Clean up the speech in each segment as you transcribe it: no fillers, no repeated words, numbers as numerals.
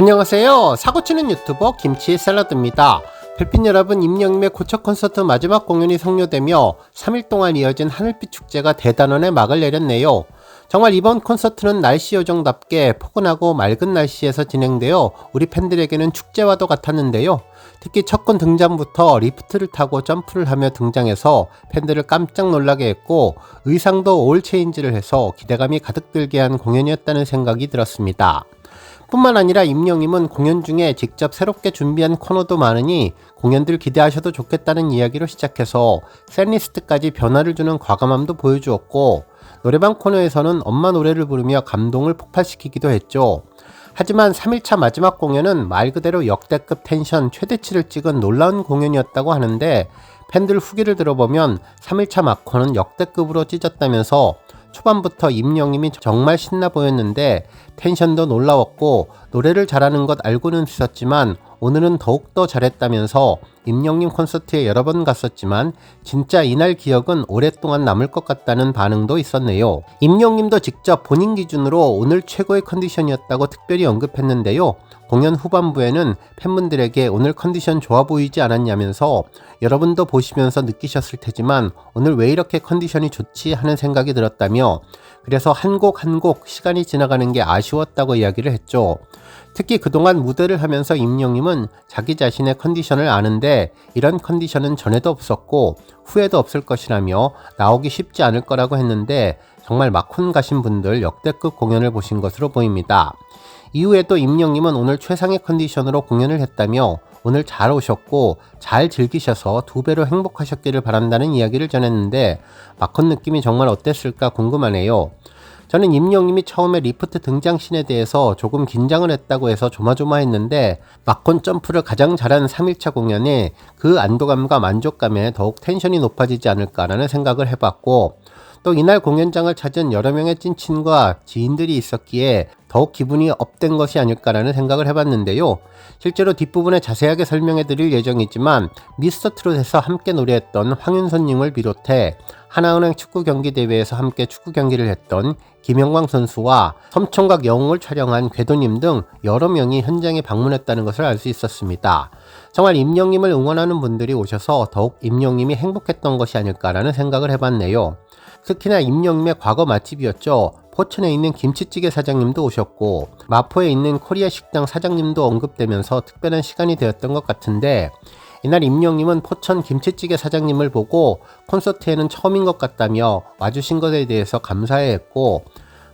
안녕하세요. 사고치는 유튜버 김치 샐러드입니다. 별빛 여러분, 임영님의 고척 콘서트 마지막 공연이 성료되며 3일 동안 이어진 하늘빛 축제가 대단원에 막을 내렸네요. 정말 이번 콘서트는 날씨 요정답게 포근하고 맑은 날씨에서 진행되어 우리 팬들에게는 축제와도 같았는데요. 특히 첫 건 등장부터 리프트를 타고 점프를 하며 등장해서 팬들을 깜짝 놀라게 했고, 의상도 올 체인지를 해서 기대감이 가득 들게 한 공연이었다는 생각이 들었습니다. 뿐만 아니라 임영님은 공연 중에 직접 새롭게 준비한 코너도 많으니 공연들 기대하셔도 좋겠다는 이야기로 시작해서 샌리스트까지 변화를 주는 과감함도 보여주었고, 노래방 코너에서는 엄마 노래를 부르며 감동을 폭발시키기도 했죠. 하지만 3일차 마지막 공연은 말 그대로 역대급 텐션 최대치를 찍은 놀라운 공연이었다고 하는데, 팬들 후기를 들어보면 3일차 마코는 역대급으로 찢었다면서 초반부터 임영님이 정말 신나 보였는데 텐션도 놀라웠고 노래를 잘하는 것 알고는 있었지만 오늘은 더욱더 잘했다면서 임영님 콘서트에 여러 번 갔었지만 진짜 이날 기억은 오랫동안 남을 것 같다는 반응도 있었네요. 임영님도 직접 본인 기준으로 오늘 최고의 컨디션이었다고 특별히 언급했는데요. 공연 후반부에는 팬분들에게 오늘 컨디션 좋아 보이지 않았냐면서 여러분도 보시면서 느끼셨을 테지만 오늘 왜 이렇게 컨디션이 좋지 하는 생각이 들었다며, 그래서 한 곡 한 곡 시간이 지나가는 게 아쉬웠다고 이야기를 했죠. 특히 그동안 무대를 하면서 임영님은 자기 자신의 컨디션을 아는데 이런 컨디션은 전에도 없었고 후에도 없을 것이라며 나오기 쉽지 않을 거라고 했는데, 정말 마콘 가신 분들 역대급 공연을 보신 것으로 보입니다. 이후에도 임영님은 오늘 최상의 컨디션으로 공연을 했다며 오늘 잘 오셨고 잘 즐기셔서 2배로 행복하셨기를 바란다는 이야기를 전했는데, 마콘 느낌이 정말 어땠을까 궁금하네요. 저는 임영님이 처음에 리프트 등장씬에 대해서 조금 긴장을 했다고 해서 조마조마했는데, 마콘 점프를 가장 잘한 3일차 공연에 그 안도감과 만족감에 더욱 텐션이 높아지지 않을까라는 생각을 해봤고, 또 이날 공연장을 찾은 여러 명의 찐친과 지인들이 있었기에 더욱 기분이 업된 것이 아닐까라는 생각을 해봤는데요. 실제로 뒷부분에 자세하게 설명해 드릴 예정이지만 미스터트롯에서 함께 노래했던 황윤선님을 비롯해 하나은행 축구경기대회에서 함께 축구 경기를 했던 김영광 선수와 섬총각 영웅을 촬영한 궤도님 등 여러 명이 현장에 방문했다는 것을 알 수 있었습니다. 정말 임영님을 응원하는 분들이 오셔서 더욱 임영님이 행복했던 것이 아닐까라는 생각을 해봤네요. 특히나 임영님의 과거 맛집이었죠. 포천에 있는 김치찌개 사장님도 오셨고 마포에 있는 코리아 식당 사장님도 언급되면서 특별한 시간이 되었던 것 같은데, 이날 임영님은 포천 김치찌개 사장님을 보고 콘서트에는 처음인 것 같다며 와주신 것에 대해서 감사해했고,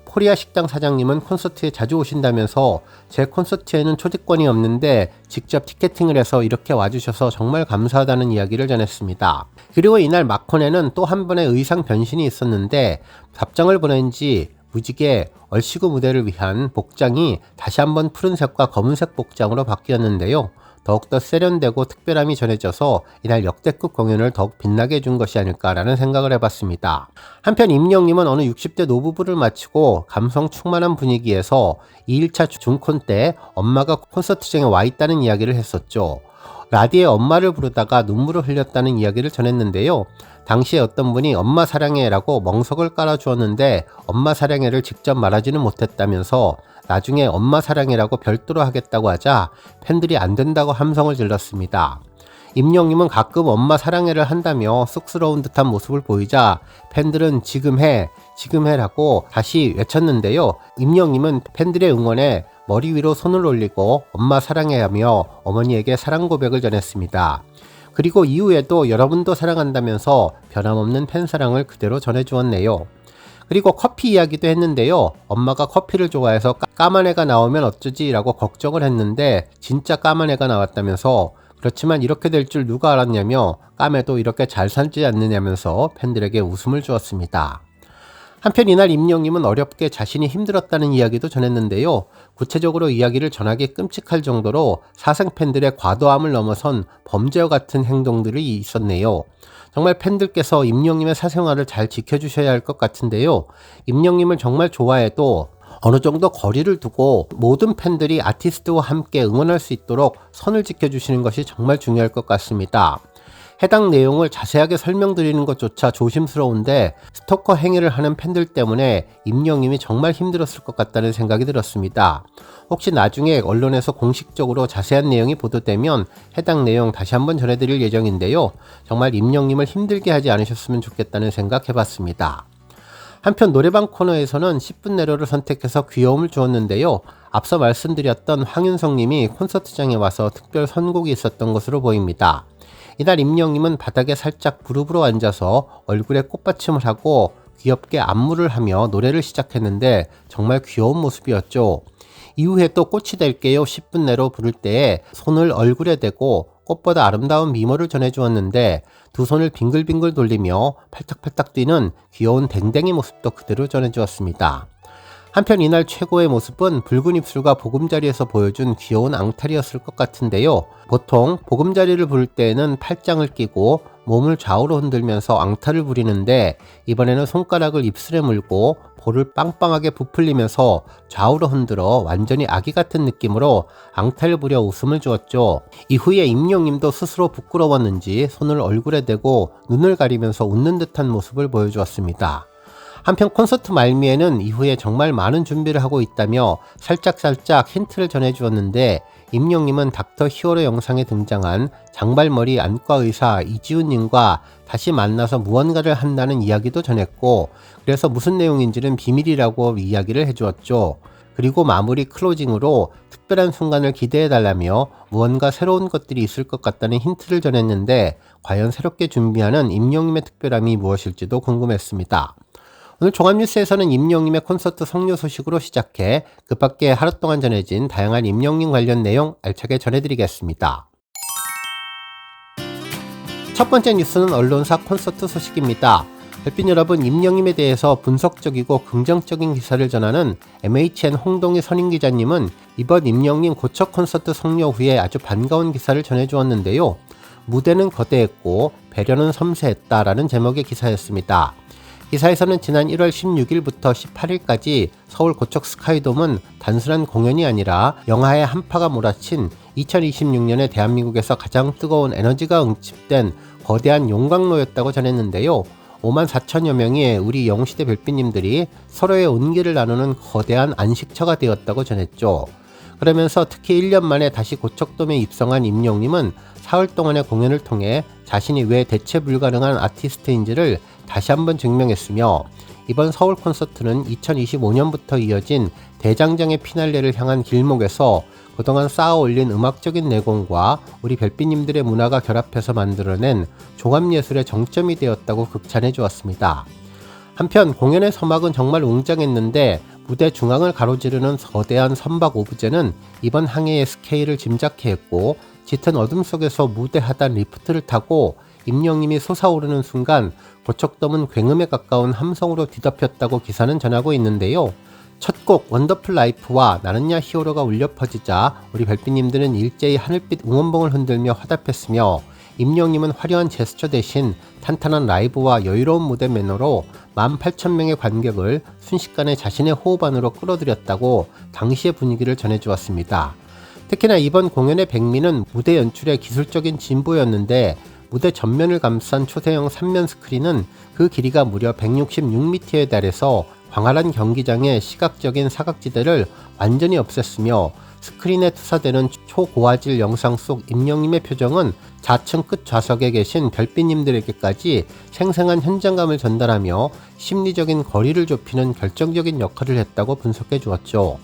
코리아 식당 사장님은 콘서트에 자주 오신다면서 제 콘서트에는 초대권이 없는데 직접 티켓팅을 해서 이렇게 와주셔서 정말 감사하다는 이야기를 전했습니다. 그리고 이날 마콘에는 또 한 번의 의상 변신이 있었는데, 답장을 보낸 지 무지개 얼씨구 무대를 위한 복장이 다시 한번 푸른색과 검은색 복장으로 바뀌었는데요. 더욱더 세련되고 특별함이 전해져서 이날 역대급 공연을 더욱 빛나게 해준 것이 아닐까라는 생각을 해봤습니다. 한편 임영님은 어느 60대 노부부를 마치고 감성 충만한 분위기에서 2일차 중콘 때 엄마가 콘서트장에 와 있다는 이야기를 했었죠. 라디오에 엄마를 부르다가 눈물을 흘렸다는 이야기를 전했는데요. 당시에 어떤 분이 엄마 사랑해 라고 멍석을 깔아주었는데 엄마 사랑해를 직접 말하지는 못했다면서 나중에 엄마 사랑해라고 별도로 하겠다고 하자 팬들이 안 된다고 함성을 질렀습니다. 임영님은 가끔 엄마 사랑해를 한다며 쑥스러운 듯한 모습을 보이자 팬들은 지금 해라고 다시 외쳤는데요. 임영님은 팬들의 응원에 머리 위로 손을 올리고 엄마 사랑해 하며 어머니에게 사랑 고백을 전했습니다. 그리고 이후에도 여러분도 사랑한다면서 변함없는 팬사랑을 그대로 전해주었네요. 그리고 커피 이야기도 했는데요. 엄마가 커피를 좋아해서 까만 애가 나오면 어쩌지 라고 걱정을 했는데 진짜 까만 애가 나왔다면서, 그렇지만 이렇게 될 줄 누가 알았냐며 까매도 이렇게 잘 살지 않느냐면서 팬들에게 웃음을 주었습니다. 한편 이날 임영님은 어렵게 자신이 힘들었다는 이야기도 전했는데요. 구체적으로 이야기를 전하기 끔찍할 정도로 사생 팬들의 과도함을 넘어선 범죄와 같은 행동들이 있었네요. 정말 팬들께서 임영님의 사생활을 잘 지켜주셔야 할 것 같은데요. 임영님을 정말 좋아해도 어느 정도 거리를 두고 모든 팬들이 아티스트와 함께 응원할 수 있도록 선을 지켜주시는 것이 정말 중요할 것 같습니다. 해당 내용을 자세하게 설명드리는 것조차 조심스러운데 스토커 행위를 하는 팬들 때문에 임영님이 정말 힘들었을 것 같다는 생각이 들었습니다. 혹시 나중에 언론에서 공식적으로 자세한 내용이 보도되면 해당 내용 다시 한번 전해드릴 예정인데요. 정말 임영님을 힘들게 하지 않으셨으면 좋겠다는 생각 해봤습니다. 한편 노래방 코너에서는 10분 내로를 선택해서 귀여움을 주었는데요. 앞서 말씀드렸던 황윤성님이 콘서트장에 와서 특별 선곡이 있었던 것으로 보입니다. 이날 임영님은 바닥에 살짝 무릎으로 앉아서 얼굴에 꽃받침을 하고 귀엽게 안무를 하며 노래를 시작했는데 정말 귀여운 모습이었죠. 이후에 또 꽃이 될게요 10분 내로 부를 때에 손을 얼굴에 대고 꽃보다 아름다운 미모를 전해주었는데 두 손을 빙글빙글 돌리며 팔딱팔딱 뛰는 귀여운 댕댕이 모습도 그대로 전해주었습니다. 한편 이날 최고의 모습은 붉은 입술과 보금자리에서 보여준 귀여운 앙탈이었을 것 같은데요. 보통 보금자리를 부를 때에는 팔짱을 끼고 몸을 좌우로 흔들면서 앙탈을 부리는데 이번에는 손가락을 입술에 물고 볼을 빵빵하게 부풀리면서 좌우로 흔들어 완전히 아기 같은 느낌으로 앙탈을 부려 웃음을 주었죠. 이후에 임영님도 스스로 부끄러웠는지 손을 얼굴에 대고 눈을 가리면서 웃는 듯한 모습을 보여주었습니다. 한편 콘서트 말미에는 이후에 정말 많은 준비를 하고 있다며 살짝 힌트를 전해주었는데 임영님은 닥터 히어로 영상에 등장한 장발머리 안과의사 이지훈님과 다시 만나서 무언가를 한다는 이야기도 전했고 그래서 무슨 내용인지는 비밀이라고 이야기를 해주었죠. 그리고 마무리 클로징으로 특별한 순간을 기대해달라며 무언가 새로운 것들이 있을 것 같다는 힌트를 전했는데 과연 새롭게 준비하는 임영님의 특별함이 무엇일지도 궁금했습니다. 오늘 종합뉴스에서는 임영님의 콘서트 성료 소식으로 시작해 그 밖에 하루 동안 전해진 다양한 임영님 관련 내용 알차게 전해드리겠습니다. 첫 번째 뉴스는 언론사 콘서트 소식입니다. 별빛 여러분, 임영님에 대해서 분석적이고 긍정적인 기사를 전하는 MHN 홍동희 선임기자님은 이번 임영님 고척 콘서트 성료 후에 아주 반가운 기사를 전해주었는데요. 무대는 거대했고 배려는 섬세했다라는 제목의 기사였습니다. 기사에서는 지난 1월 16일부터 18일까지 서울 고척 스카이돔은 단순한 공연이 아니라 영하의 한파가 몰아친 2026년에 대한민국에서 가장 뜨거운 에너지가 응집된 거대한 용광로였다고 전했는데요. 5만 4천여 명의 우리 영시대 별빛님들이 서로의 온기를 나누는 거대한 안식처가 되었다고 전했죠. 그러면서 특히 1년 만에 다시 고척돔에 입성한 임영님은 사흘 동안의 공연을 통해 자신이 왜 대체 불가능한 아티스트인지를 다시 한번 증명했으며 이번 서울 콘서트는 2025년부터 이어진 대장정의 피날레를 향한 길목에서 그동안 쌓아올린 음악적인 내공과 우리 별빛님들의 문화가 결합해서 만들어낸 종합예술의 정점이 되었다고 극찬해 주었습니다. 한편 공연의 서막은 정말 웅장했는데 무대 중앙을 가로지르는 거대한 선박 오브제는 이번 항해의 스케일을 짐작해 했고 짙은 어둠 속에서 무대 하단 리프트를 타고 임영님이 솟아오르는 순간 고척돔은 굉음에 가까운 함성으로 뒤덮였다고 기사는 전하고 있는데요. 첫 곡 원더풀 라이프와 나는야 히어로가 울려 퍼지자 우리 별빛님들은 일제히 하늘빛 응원봉을 흔들며 화답했으며 임영님은 화려한 제스처 대신 탄탄한 라이브와 여유로운 무대 매너로 18,000명의 관객을 순식간에 자신의 호흡 안으로 끌어들였다고 당시의 분위기를 전해주었습니다. 특히나 이번 공연의 백미는 무대 연출의 기술적인 진보였는데 무대 전면을 감싼 초대형 3면 스크린은 그 길이가 무려 166m에 달해서 광활한 경기장의 시각적인 사각지대를 완전히 없앴으며 스크린에 투사되는 초고화질 영상 속 임영님의 표정은 좌측 끝 좌석에 계신 별빛님들에게까지 생생한 현장감을 전달하며 심리적인 거리를 좁히는 결정적인 역할을 했다고 분석해 주었죠.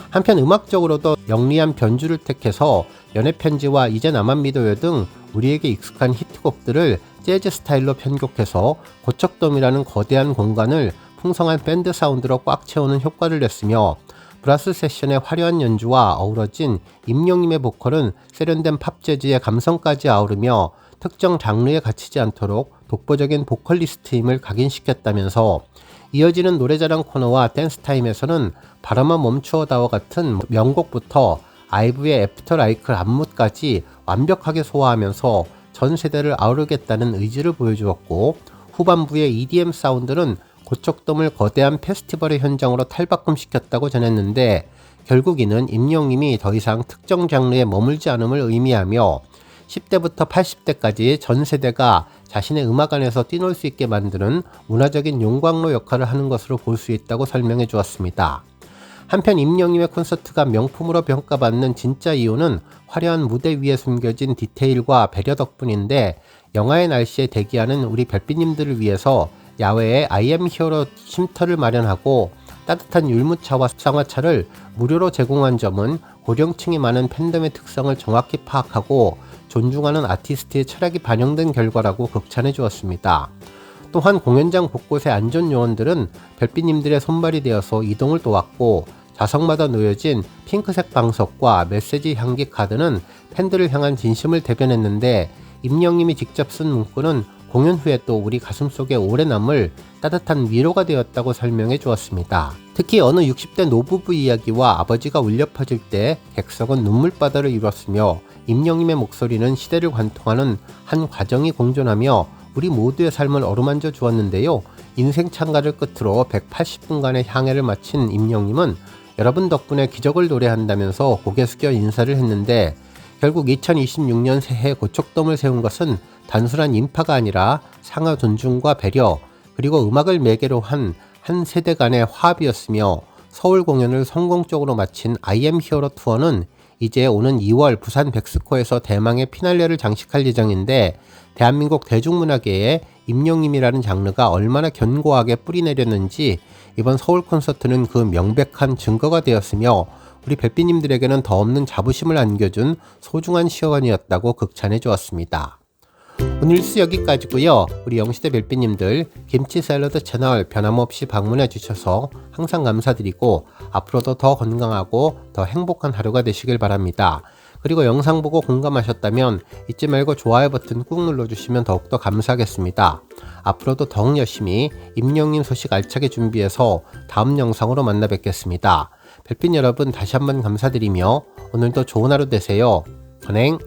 한편 음악적으로도 영리한 변주를 택해서 연애편지와 이제 나만 믿어요 등 우리에게 익숙한 히트곡들을 재즈 스타일로 편곡해서 고척돔이라는 거대한 공간을 풍성한 밴드 사운드로 꽉 채우는 효과를 냈으며 브라스 세션의 화려한 연주와 어우러진 임영님의 보컬은 세련된 팝 재즈의 감성까지 아우르며 특정 장르에 갇히지 않도록 독보적인 보컬리스트임을 각인시켰다면서 이어지는 노래자랑 코너와 댄스타임에서는 바람아 멈추어다와 같은 명곡부터 아이브의 애프터 라이크 안무까지 완벽하게 소화하면서 전 세대를 아우르겠다는 의지를 보여주었고 후반부의 EDM 사운드는 고척돔을 거대한 페스티벌의 현장으로 탈바꿈시켰다고 전했는데 결국 이는 임영님이 더 이상 특정 장르에 머물지 않음을 의미하며 10대부터 80대까지 전 세대가 자신의 음악 안에서 뛰놀 수 있게 만드는 문화적인 용광로 역할을 하는 것으로 볼 수 있다고 설명해 주었습니다. 한편 임영님의 콘서트가 명품으로 평가받는 진짜 이유는 화려한 무대 위에 숨겨진 디테일과 배려 덕분인데, 영하의 날씨에 대기하는 우리 별빛님들을 위해서 야외에 I am 히어로 쉼터를 마련하고 따뜻한 율무차와 쌍화차를 무료로 제공한 점은 고령층이 많은 팬덤의 특성을 정확히 파악하고 존중하는 아티스트의 철학이 반영된 결과라고 극찬해 주었습니다. 또한 공연장 곳곳의 안전 요원들은 별빛님들의 손발이 되어서 이동을 도왔고, 좌석마다 놓여진 핑크색 방석과 메시지 향기 카드는 팬들을 향한 진심을 대변했는데, 임영님이 직접 쓴 문구는 공연 후에 또 우리 가슴속에 오래 남을 따뜻한 위로가 되었다고 설명해 주었습니다. 특히 어느 60대 노부부 이야기와 아버지가 울려 퍼질 때 객석은 눈물바다를 이뤘으며, 임영님의 목소리는 시대를 관통하는 한 과정이 공존하며 우리 모두의 삶을 어루만져 주었는데요. 인생 창가를 끝으로 180분간의 향해를 마친 임영님은 여러분 덕분에 기적을 노래한다면서 고개 숙여 인사를 했는데, 결국 2026년 새해 고척돔을 세운 것은 단순한 인파가 아니라 상하 존중과 배려, 그리고 음악을 매개로 한 세대 간의 화합이었으며, 서울 공연을 성공적으로 마친 I am 히어로 투어는 이제 오는 2월 부산 백스코에서 대망의 피날레를 장식할 예정인데, 대한민국 대중문화계에 임영님이라는 장르가 얼마나 견고하게 뿌리내렸는지 이번 서울 콘서트는 그 명백한 증거가 되었으며, 우리 별빛님들에게는 더 없는 자부심을 안겨준 소중한 시간이었다고 극찬해 주었습니다. 오늘 뉴스 여기까지고요. 우리 영시대 별빛님들 김치 샐러드 채널 변함없이 방문해 주셔서 항상 감사드리고, 앞으로도 더 건강하고 더 행복한 하루가 되시길 바랍니다. 그리고 영상 보고 공감하셨다면 잊지 말고 좋아요 버튼 꾹 눌러주시면 더욱더 감사하겠습니다. 앞으로도 더욱 열심히 임영님 소식 알차게 준비해서 다음 영상으로 만나 뵙겠습니다. 별빛 여러분 다시 한번 감사드리며 오늘도 좋은 하루 되세요. 건행.